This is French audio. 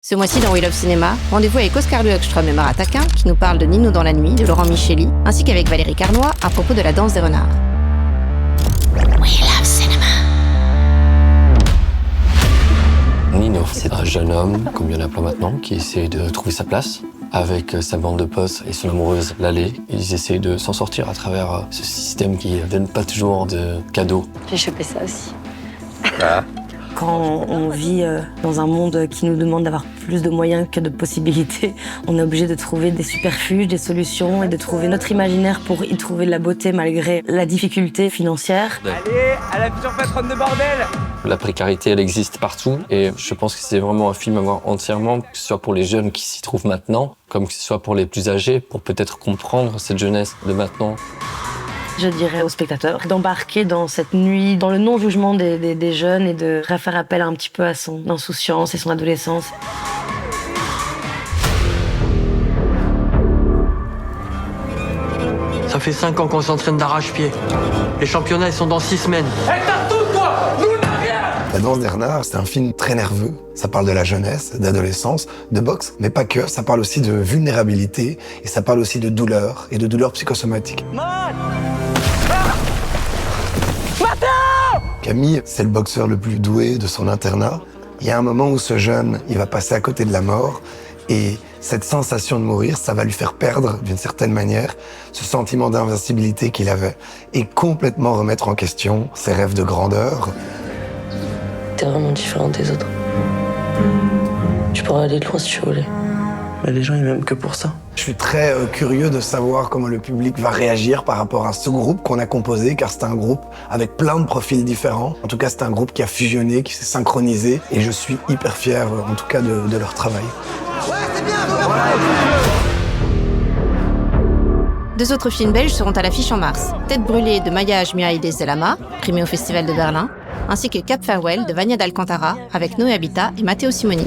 Ce mois-ci dans We Love Cinéma, rendez-vous avec Oscar Luhukstrom et Mara Taquin qui nous parlent de Nino dans la nuit de Laurent Micheli, ainsi qu'avec Valérie Carnoy à propos de la danse des renards. We Love Cinéma. Nino, c'est un jeune homme, comme il y en a plein maintenant, qui essaie de trouver sa place. Avec sa bande de potes et son amoureuse Lalé, ils essayent de s'en sortir à travers ce système qui donne pas toujours de cadeaux. J'ai chopé ça aussi. Ah. Quand on vit dans un monde qui nous demande d'avoir plus de moyens que de possibilités, on est obligé de trouver des superfuges, des solutions et de trouver notre imaginaire pour y trouver de la beauté malgré la difficulté financière. Allez, à la future patronne de bordel! La précarité, elle existe partout et je pense que c'est vraiment un film à voir entièrement, que ce soit pour les jeunes qui s'y trouvent maintenant, comme que ce soit pour les plus âgés, pour peut-être comprendre cette jeunesse de maintenant. Je dirais aux spectateurs d'embarquer dans cette nuit, dans le non-jugement des jeunes et de faire appel un petit peu à son insouciance et son adolescence. Ça fait 5 ans qu'on s'entraîne d'arrache-pied. Les championnats, ils sont dans 6 semaines. Hey, t'as tout, toi! Nous, on n'a rien! La danse des renards, c'est un film très nerveux. Ça parle de la jeunesse, d'adolescence, de boxe, mais pas que. Ça parle aussi de vulnérabilité et ça parle aussi de douleur et de douleur psychosomatique. Camille, c'est le boxeur le plus doué de son internat. Il y a un moment où ce jeune, il va passer à côté de la mort et cette sensation de mourir, ça va lui faire perdre, d'une certaine manière, ce sentiment d'invincibilité qu'il avait et complètement remettre en question ses rêves de grandeur. T'es vraiment différent des autres. Tu pourrais aller loin si tu voulais. Mais les gens, ils m'aiment que pour ça. Je suis très curieux de savoir comment le public va réagir par rapport à ce groupe qu'on a composé, car c'est un groupe avec plein de profils différents. En tout cas, c'est un groupe qui a fusionné, qui s'est synchronisé, et je suis hyper fier, en tout cas, de leur travail. Ouais, c'est bien! Deux autres films belges seront à l'affiche en mars. Tête brûlée de Maya Ajmia Deselama, primé au Festival de Berlin, ainsi que Cap Farewell de Vania d'Alcantara avec Noé Habitat et Matteo Simoni.